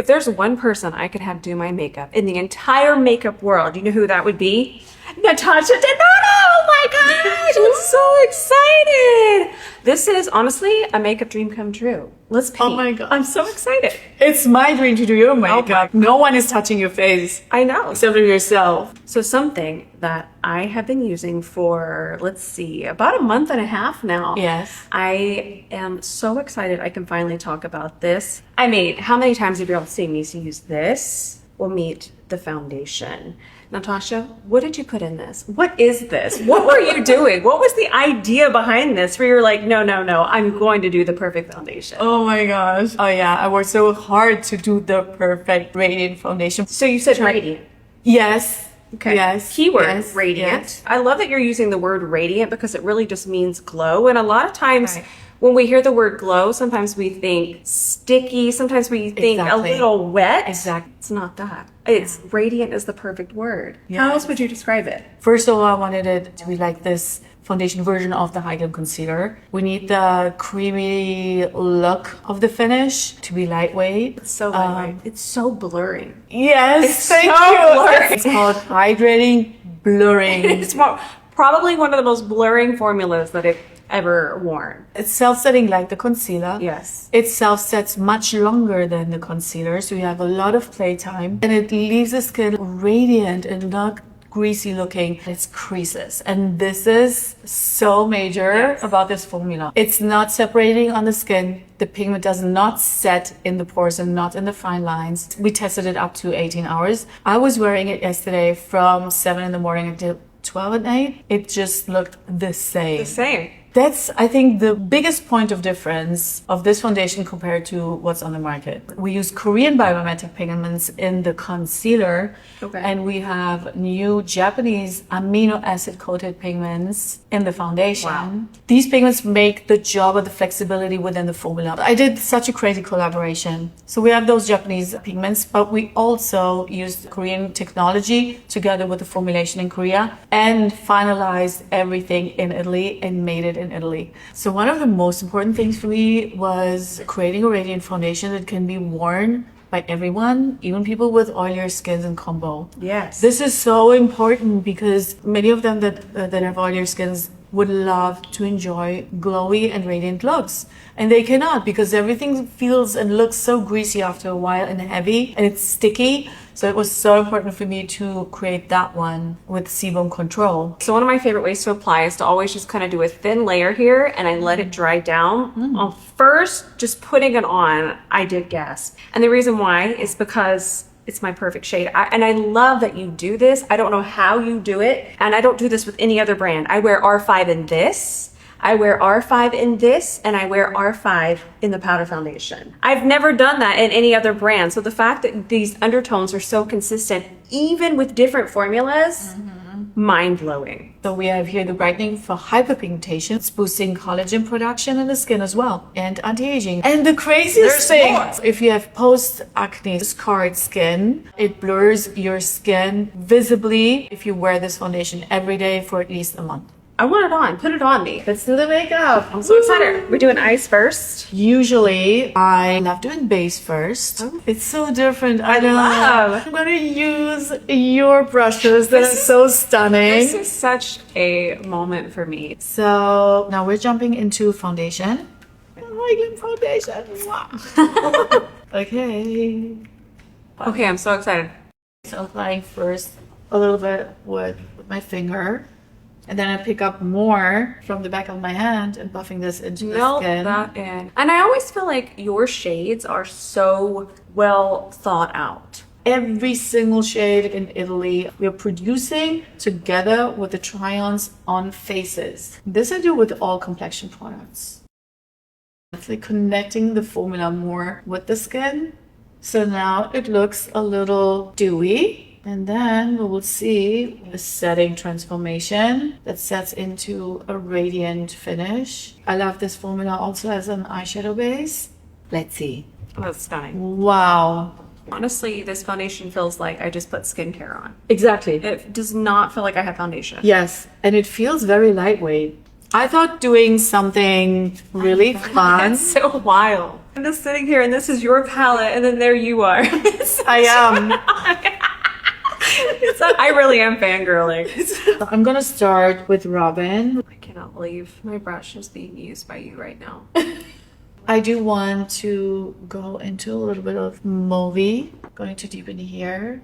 If there's one person I could have do my makeup in the entire makeup world, you know who that would be? Natasha Denona! Oh my gosh! I'm so excited! This is honestly a makeup dream come true. Let's paint. Oh my god. I'm so excited. It's my dream to do your makeup. No one is touching your face. I know. Except for yourself. So something that I have been using for, let's see, about a month and a half now. Yes. I am so excited I can finally talk about this. I mean, how many times have you all seen me use this? We'll meet the foundation. Natasha, what did you put in this? What is this? What were you doing? What was the idea behind this where you're like, no, I'm going to do the perfect foundation? Oh my gosh. Oh yeah, I worked so hard to do the perfect radiant foundation. So you said radiant. Yes. Okay. Yes. Keyword, yes, radiant. Yes. I love that you're using the word radiant because it really just means glow. And a lot of times when we hear the word glow, sometimes we think sticky. Sometimes we think a little wet. Exactly. It's not that. It's radiant is the perfect word. Yes. How else would you describe it? First of all, I wanted it to be like this foundation version of the HYGLAM concealer. We need the creamy look of the finish to be lightweight. It's so lightweight. It's so blurring. Yes, it's so blurring. It's called hydrating blurring. It's probably one of the most blurring formulas that I've ever worn. It's self-setting like the concealer. Yes. It self-sets much longer than the concealer, so you have a lot of playtime. And it leaves the skin radiant and not greasy looking. It's creaseless. And this is so major about this formula. It's not separating on the skin. The pigment does not set in the pores and not in the fine lines. We tested it up to 18 hours. I was wearing it yesterday from 7 in the morning until 12 at night. It just looked the same. The same. That's, I think, the biggest point of difference of this foundation compared to what's on the market. We use Korean biomimetic pigments in the concealer, and we have new Japanese amino acid coated pigments in the foundation. Wow. These pigments make the job of the flexibility within the formula. I did such a crazy collaboration. So we have those Japanese pigments, but we also used Korean technology together with the formulation in Korea and finalized everything in Italy and made it in Italy. So one of the most important things for me was creating a radiant foundation that can be worn by everyone, even people with oilier skins and combo. Yes. This is so important because many of them that have oilier skins would love to enjoy glowy and radiant looks. And they cannot because everything feels and looks so greasy after a while and heavy and it's sticky. So it was so important for me to create that one with sebum control. So one of my favorite ways to apply is to always just kind of do a thin layer here and I let it dry down. First, just putting it on, I did gasp. And the reason why is because it's my perfect shade. And I love that you do this. I don't know how you do it. And I don't do this with any other brand. I wear R5 in this. I wear R5 in this, and I wear R5 in the powder foundation. I've never done that in any other brand. So the fact that these undertones are so consistent, even with different formulas, mind-blowing. So we have here the brightening for hyperpigmentation. It's boosting collagen production in the skin as well, and anti-aging. And the craziest thing, if you have post-acne scarred skin, it blurs your skin visibly if you wear this foundation every day for at least a month. I want it on. Put it on me. Let's do the makeup. I'm so excited. We're doing eyes first. Usually, I love doing base first. It's so different. I love. I'm going to use your brushes that are so stunning. This is such a moment for me. So now we're jumping into foundation. HYGLAM foundation. Wow. Okay. Okay, I'm so excited. So applying first a little bit with my finger. And then I pick up more from the back of my hand and buffing this into the skin. Melt that in. And I always feel like your shades are so well thought out. Every single shade in Italy we're producing together with the try-ons on faces. This I do with all complexion products. It's like connecting the formula more with the skin. So now it looks a little dewy. And then we will see the setting transformation that sets into a radiant finish. I love this formula also as an eyeshadow base. Let's see. Oh, that's stunning. Wow. Honestly, this foundation feels like I just put skincare on. Exactly. It does not feel like I have foundation. Yes. And it feels very lightweight. I thought doing something really fun. It's so wild. I'm just sitting here and this is your palette and then there you are. I am. I really am fangirling. I'm gonna start with Robin. I cannot believe my brush is being used by you right now. I do want to go into a little bit of movie, going to deepen here.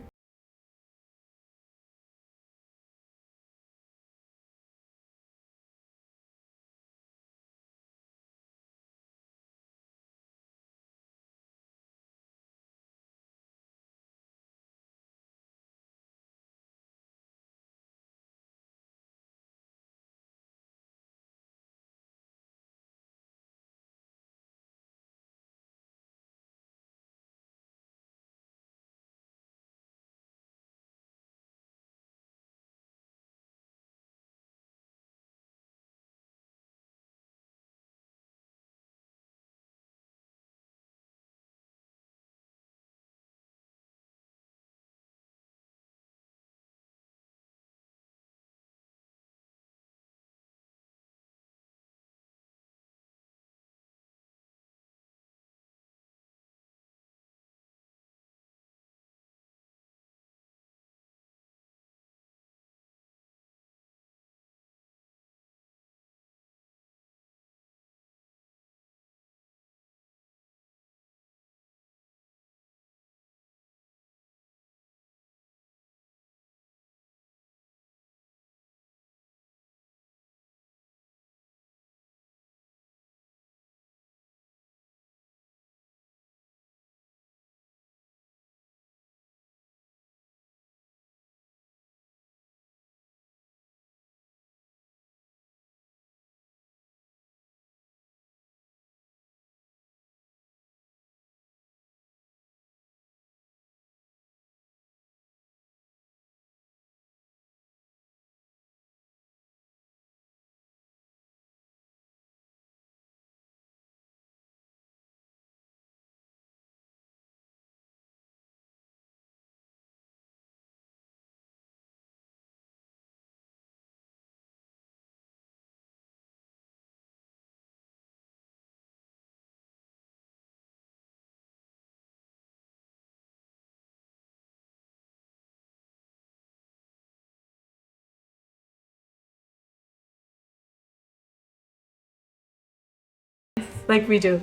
Like we do.